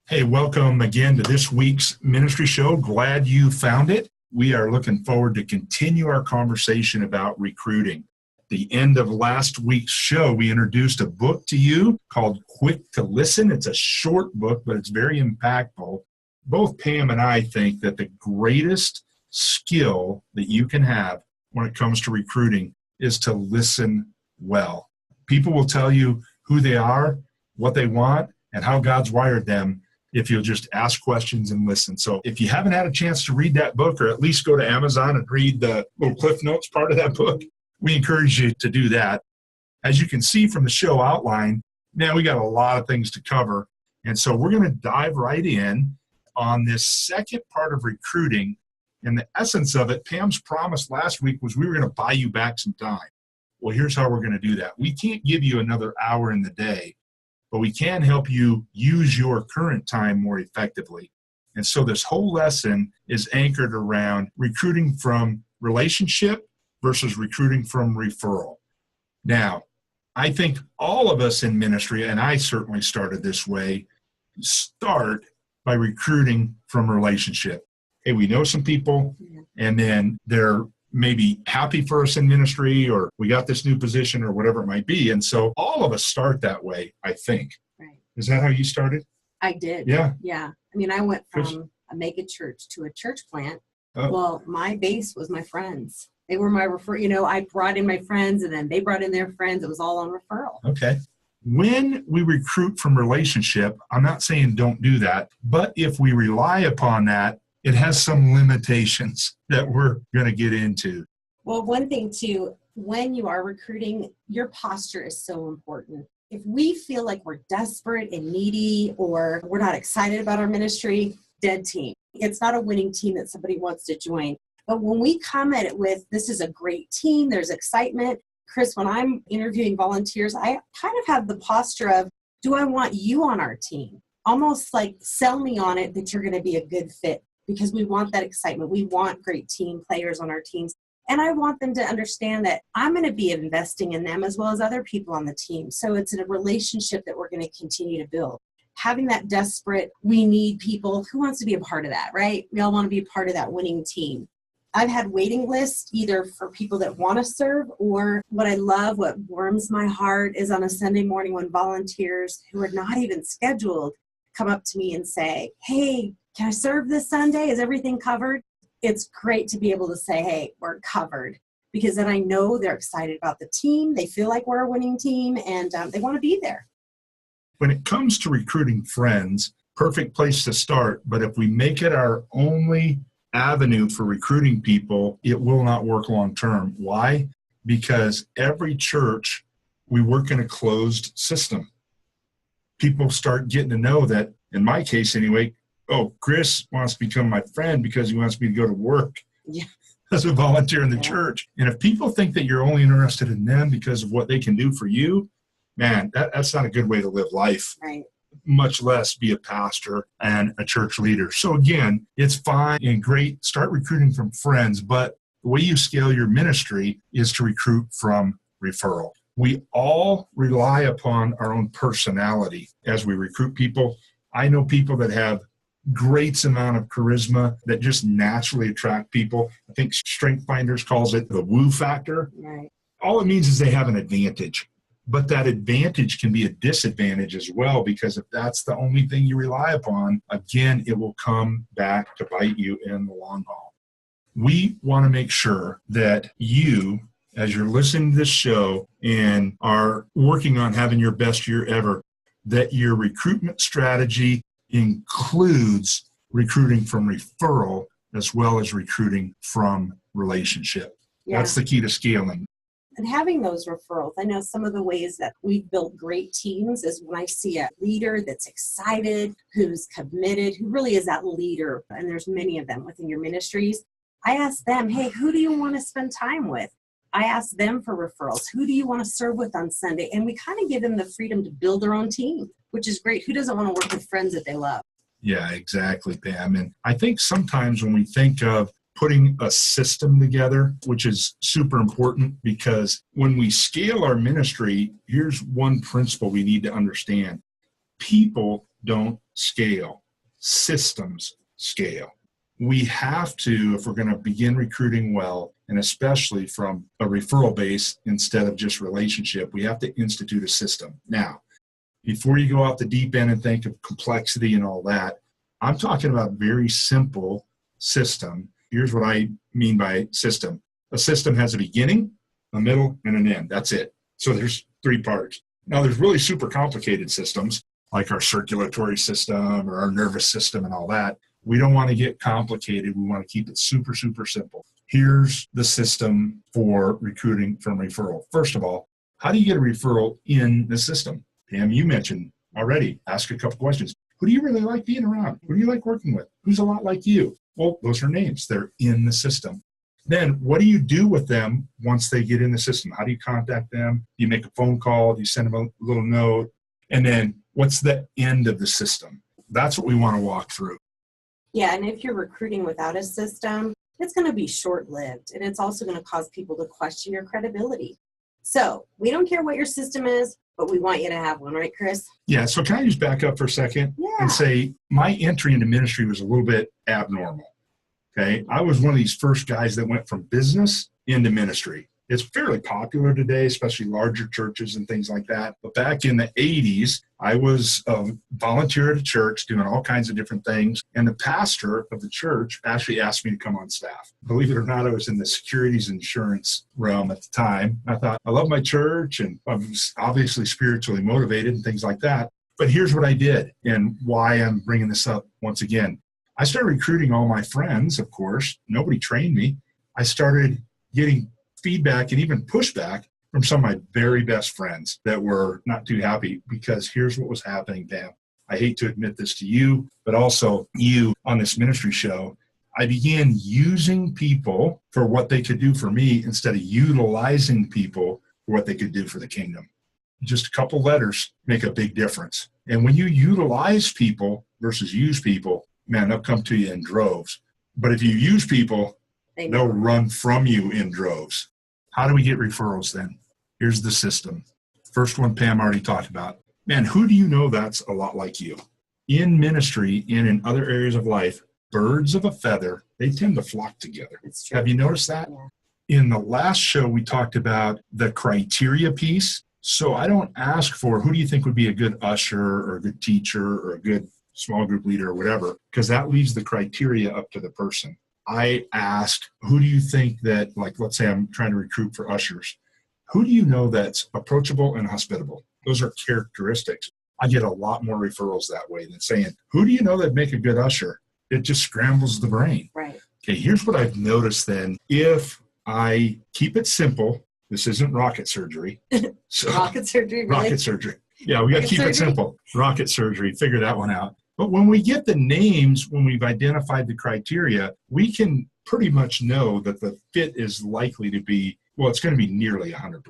Hey, welcome again to this week's ministry show. Glad you found it. We are looking forward to continue our conversation about recruiting. At the end of last week's show, we introduced a book to you called Quick to Listen. It's a short book, but it's very impactful. Both Pam and I think that the greatest skill that you can have when it comes to recruiting is to listen well. People will tell you who they are, what they want, and how God's wired them if you'll just ask questions and listen. So if you haven't had a chance to read that book, or at least go to Amazon and read the little Cliff Notes part of that book, we encourage you to do that. As you can see from the show outline, now we got a lot of things to cover. And so we're going to dive right in on this second part of recruiting. And the essence of it, Pam's promise last week was we were going to buy you back some time. Well, here's how we're going to do that. We can't give you another hour in the day, but we can help you use your current time more effectively. And so this whole lesson is anchored around recruiting from relationship versus recruiting from referral. Now, I think all of us in ministry, and I certainly started this way, start by recruiting from relationship. Hey, we know some people, and then they're maybe happy for us in ministry, or we got this new position, or whatever it might be. And so all of us start that way, I think. Right. Is that how you started? I did. Yeah. Yeah. I mean, I went from a mega church to a church plant. Oh. Well, my base was my friends. They were my I brought in my friends, and then they brought in their friends. It was all on referral. Okay. When we recruit from relationship, I'm not saying don't do that, but if we rely upon that, it has some limitations that we're going to get into. Well, one thing too, when you are recruiting, your posture is so important. If we feel like we're desperate and needy, or we're not excited about our ministry, dead team. It's not a winning team that somebody wants to join. But when we come at it with, this is a great team, there's excitement. Chris, when I'm interviewing volunteers, I kind of have the posture of, do I want you on our team? Almost like sell me on it that you're going to be a good fit. Because we want that excitement. We want great team players on our teams. And I want them to understand that I'm going to be investing in them as well as other people on the team. So it's a relationship that we're going to continue to build. Having that desperate, we need people. Who wants to be a part of that, right? We all want to be a part of that winning team. I've had waiting lists either for people that want to serve, or what I love, what warms my heart is on a Sunday morning when volunteers who are not even scheduled come up to me and say, hey, can I serve this Sunday? Is everything covered? It's great to be able to say, hey, we're covered, because then I know they're excited about the team. They feel like we're a winning team, and they want to be there. When it comes to recruiting friends, perfect place to start. But if we make it our only avenue for recruiting people, it will not work long term. Why? Because every church, we work in a closed system. People start getting to know that, in my case anyway, oh, Chris wants to become my friend because he wants me to go to work as a volunteer in the church. And if people think that you're only interested in them because of what they can do for you, man, that's not a good way to live life, right? Much less be a pastor and a church leader. So again, it's fine and great. Start recruiting from friends, but the way you scale your ministry is to recruit from referral. We all rely upon our own personality as we recruit people. I know people that have great amount of charisma that just naturally attract people. I think Strength Finders calls it the woo factor. Right. All it means is they have an advantage, but that advantage can be a disadvantage as well, because if that's the only thing you rely upon, again, it will come back to bite you in the long haul. We want to make sure that you, as you're listening to this show and are working on having your best year ever, that your recruitment strategy includes recruiting from referral as well as recruiting from relationship. Yeah. That's the key to scaling. And having those referrals, I know some of the ways that we've built great teams is when I see a leader that's excited, who's committed, who really is that leader, and there's many of them within your ministries. I ask them, hey, who do you want to spend time with? I ask them for referrals. Who do you want to serve with on Sunday? And we kind of give them the freedom to build their own team, which is great. Who doesn't want to work with friends that they love? Yeah, exactly, Pam. And I think sometimes when we think of putting a system together, which is super important, because when we scale our ministry, here's one principle we need to understand. People don't scale. Systems scale. We have to, if we're going to begin recruiting well, and especially from a referral base instead of just relationship, we have to institute a system. Now, before you go off the deep end and think of complexity and all that, I'm talking about very simple system. Here's what I mean by system. A system has a beginning, a middle, and an end. That's it. So there's 3 parts. Now, there's really super complicated systems like our circulatory system or our nervous system and all that. We don't want to get complicated. We want to keep it super, super simple. Here's the system for recruiting from referral. First of all, how do you get a referral in the system? Pam, you mentioned already, ask a couple questions. Who do you really like being around? Who do you like working with? Who's a lot like you? Well, those are names. They're in the system. Then what do you do with them once they get in the system? How do you contact them? Do you make a phone call? Do you send them a little note? And then what's the end of the system? That's what we want to walk through. Yeah, and if you're recruiting without a system, it's going to be short-lived, and it's also going to cause people to question your credibility. So we don't care what your system is, but we want you to have one, right, Chris? Yeah, so can I just back up for a second and say my entry into ministry was a little bit abnormal, okay? I was one of these first guys that went from business into ministry. It's fairly popular today, especially larger churches and things like that. But back in the 80s, I was a volunteer at a church doing all kinds of different things. And the pastor of the church actually asked me to come on staff. Believe it or not, I was in the securities insurance realm at the time. I thought, I love my church and I was obviously spiritually motivated and things like that. But here's what I did and why I'm bringing this up once again. I started recruiting all my friends, of course. Nobody trained me. I started getting feedback and even pushback from some of my very best friends that were not too happy because here's what was happening, Pam. I hate to admit this to you, but also you on this ministry show. I began using people for what they could do for me instead of utilizing people for what they could do for the kingdom. Just a couple letters make a big difference. And when you utilize people versus use people, man, they'll come to you in droves. But if you use people, they'll run from you in droves. How do we get referrals then? Here's the system. First one Pam already talked about. Man, who do you know that's a lot like you? In ministry and in other areas of life, birds of a feather, they tend to flock together. Have you noticed that? Yeah. In the last show, we talked about the criteria piece. So I don't ask for who do you think would be a good usher or a good teacher or a good small group leader or whatever, because that leaves the criteria up to the person. I asked, who do you think that, like, let's say I'm trying to recruit for ushers. Who do you know that's approachable and hospitable? Those are characteristics. I get a lot more referrals that way than saying, who do you know that'd make a good usher? It just scrambles the brain. Right. Okay, here's what I've noticed then. If I keep it simple, this isn't rocket surgery. So, rocket surgery, really? Rocket surgery. Yeah, we got to keep it simple. Rocket surgery, figure that one out. But when we get the names, when we've identified the criteria, we can pretty much know that the fit is likely to be, well, it's going to be nearly 100%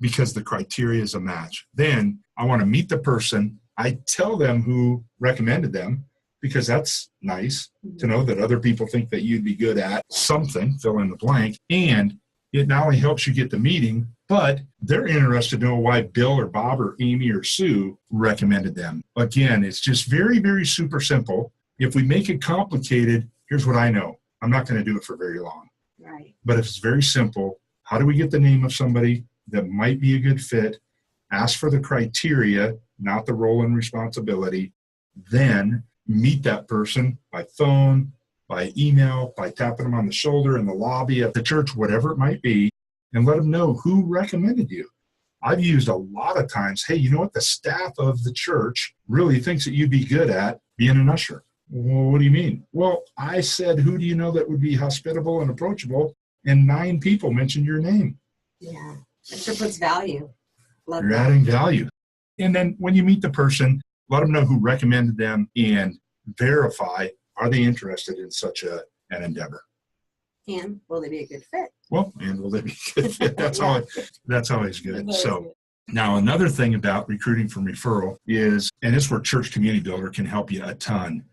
because the criteria is a match. Then I want to meet the person. I tell them who recommended them because that's nice to know that other people think that you'd be good at something, fill in the blank. And it not only helps you get the meeting, but they're interested to know why Bill or Bob or Amy or Sue recommended them. Again, it's just very, very super simple. If we make it complicated, here's what I know. I'm not going to do it for very long. Right. But if it's very simple, how do we get the name of somebody that might be a good fit? Ask for the criteria, not the role and responsibility. Then meet that person by phone, by email, by tapping them on the shoulder in the lobby at the church, whatever it might be, and let them know who recommended you. I've used a lot of times, hey, you know what? The staff of the church really thinks that you'd be good at being an usher. Well, what do you mean? Well, I said, who do you know that would be hospitable and approachable? And 9 people mentioned your name. Yeah, it sure puts value. Love You're that. adding value. And then when you meet the person, let them know who recommended them and verify, are they interested in such an endeavor? And will they be a good fit? Well, and will they be a good fit? That's always good. So now another thing about recruiting from referral is, and it's where Church Community Builder can help you a ton.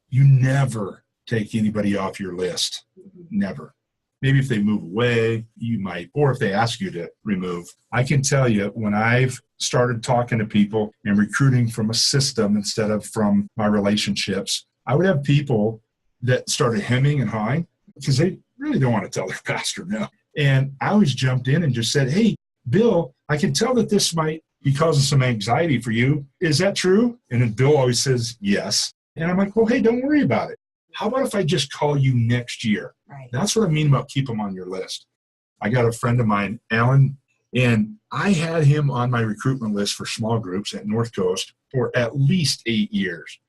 You never take anybody off your list. Never. Maybe if they move away, you might, or if they ask you to remove. I can tell you, when I've started talking to people and recruiting from a system instead of from my relationships, I would have people that started hemming and hawing because they really don't want to tell their pastor no. And I always jumped in and just said, hey, Bill, I can tell that this might be causing some anxiety for you. Is that true? And then Bill always says yes. And I'm like, well, hey, don't worry about it. How about if I just call you next year? Right. That's what I mean about keep them on your list. I got a friend of mine, Alan, and I had him on my recruitment list for small groups at North Coast for at least 8 years.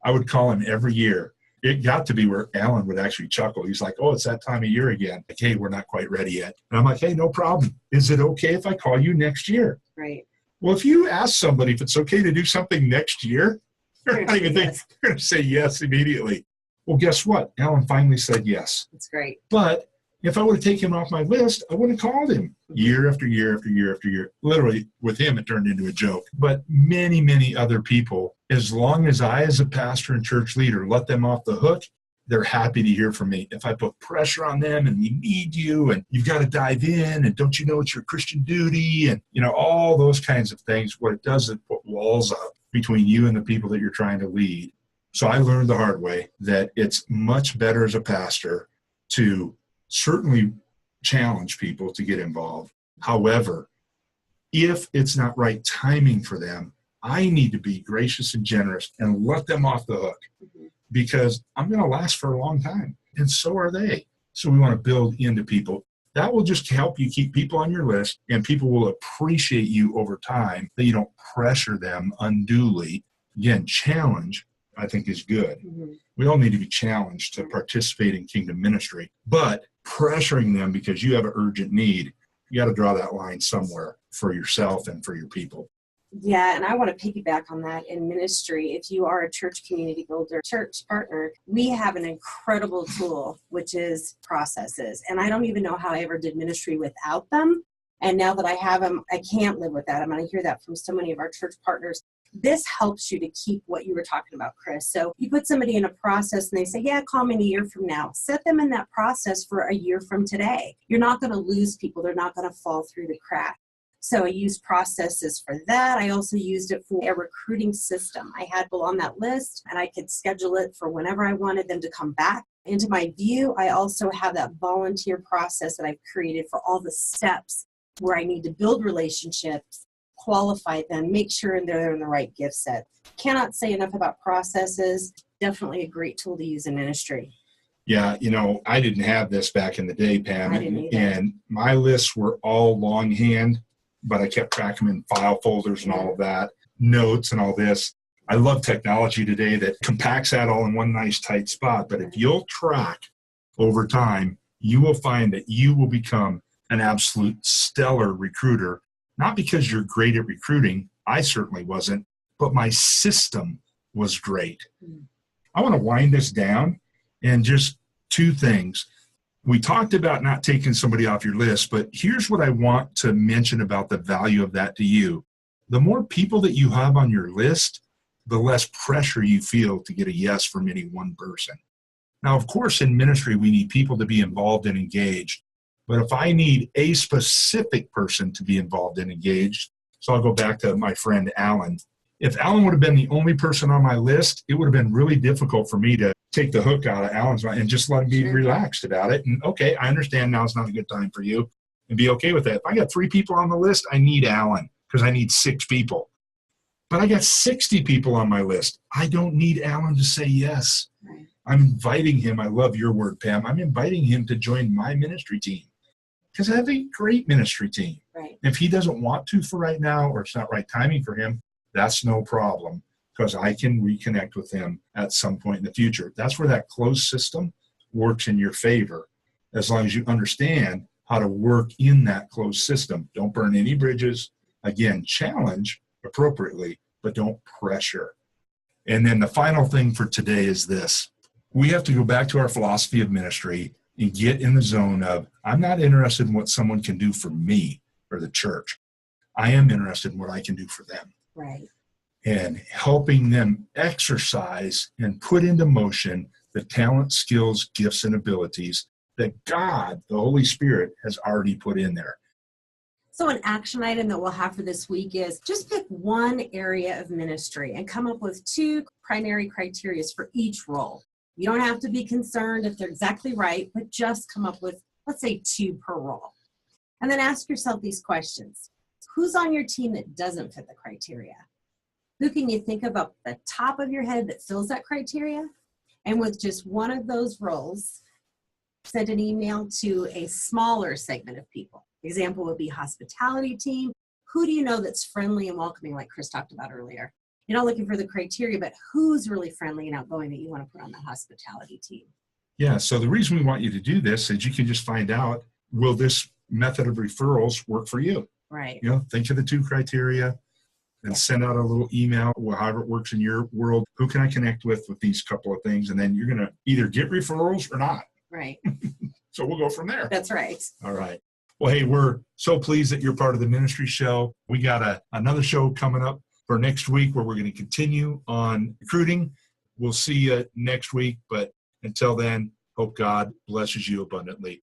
I would call him every year. It got to be where Alan would actually chuckle. He's like, oh, it's that time of year again. Like, hey, we're not quite ready yet. And I'm like, hey, no problem. Is it okay if I call you next year? Right. Well, if you ask somebody if it's okay to do something next year, they're not even thinking, they're going to say yes immediately. Well, guess what? Alan finally said yes. That's great. But if I would have taken him off my list, I would have called him year after year after year after year. Literally, with him, it turned into a joke. But many, many other people, as long as I, as a pastor and church leader, let them off the hook, they're happy to hear from me. If I put pressure on them and we need you and you've got to dive in and don't you know it's your Christian duty and, all those kinds of things, what it does is put walls up between you and the people that you're trying to lead. So I learned the hard way that it's much better as a pastor to certainly challenge people to get involved. However, if it's not right timing for them, I need to be gracious and generous and let them off the hook because I'm going to last for a long time. And so are they. So we want to build into people. That will just help you keep people on your list, and people will appreciate you over time, that you don't pressure them unduly. Again, challenge, I think, is good. We all need to be challenged to participate in kingdom ministry, but pressuring them because you have an urgent need, you got to draw that line somewhere for yourself and for your people. Yeah, and I want to piggyback on that in ministry. If you are a church community builder, church partner, we have an incredible tool, which is processes. And I don't even know how I ever did ministry without them. And now that I have them, I can't live with that. I'm going to hear that from so many of our church partners. This helps you to keep what you were talking about, Chris. So you put somebody in a process and they say, yeah, call me in a year from now. Set them in that process for a year from today. You're not going to lose people. They're not going to fall through the cracks. So I used processes for that. I also used it for a recruiting system. I had people on that list and I could schedule it for whenever I wanted them to come back into my view. I also have that volunteer process that I've created for all the steps where I need to build relationships, qualify them, make sure they're in the right gift set. Cannot say enough about processes. Definitely a great tool to use in ministry. Yeah, I didn't have this back in the day, Pam. I didn't either. And my lists were all longhand, but I kept tracking them in file folders and all of that, notes and all this. I love technology today that compacts that all in one nice tight spot. But if you'll track over time, you will find that you will become an absolute stellar recruiter, not because you're great at recruiting. I certainly wasn't, but my system was great. I want to wind this down and just two things. We talked about not taking somebody off your list, but here's what I want to mention about the value of that to you. The more people that you have on your list, the less pressure you feel to get a yes from any one person. Now, of course, in ministry, we need people to be involved and engaged. But if I need a specific person to be involved and engaged, so I'll go back to my friend Alan. If Alan would have been the only person on my list, it would have been really difficult for me to take the hook out of Alan's mind and just let him be relaxed about it. And okay, I understand now it's not a good time for you, and be okay with that. If I got 3 people on the list, I need Alan because I need 6 people. But I got 60 people on my list. I don't need Alan to say yes. Right. I'm inviting him. I love your word, Pam. I'm inviting him to join my ministry team because I have a great ministry team. Right. If he doesn't want to for right now, or it's not right timing for him, that's no problem because I can reconnect with him at some point in the future. That's where that closed system works in your favor, as long as you understand how to work in that closed system. Don't burn any bridges. Again, challenge appropriately, but don't pressure. And then the final thing for today is this. We have to go back to our philosophy of ministry and get in the zone of, I'm not interested in what someone can do for me or the church. I am interested in what I can do for them. Right. And helping them exercise and put into motion the talent, skills, gifts, and abilities that God, the Holy Spirit, has already put in there. So an action item that we'll have for this week is just pick one area of ministry and come up with 2 primary criteria for each role. You don't have to be concerned if they're exactly right, but just come up with, let's say, 2 per role. And then ask yourself these questions. Who's on your team that doesn't fit the criteria? Who can you think of up the top of your head that fills that criteria? And with just one of those roles, send an email to a smaller segment of people. Example would be hospitality team. Who do you know that's friendly and welcoming, like Chris talked about earlier? You're not looking for the criteria, but who's really friendly and outgoing that you want to put on the hospitality team? Yeah, so the reason we want you to do this is you can just find out, will this method of referrals work for you? Right. Think of the 2 criteria and send out a little email, however it works in your world. Who can I connect with these couple of things? And then you're going to either get referrals or not. Right. So we'll go from there. That's right. All right. Well, hey, we're so pleased that you're part of the ministry show. We got another show coming up for next week where we're going to continue on recruiting. We'll see you next week. But until then, hope God blesses you abundantly.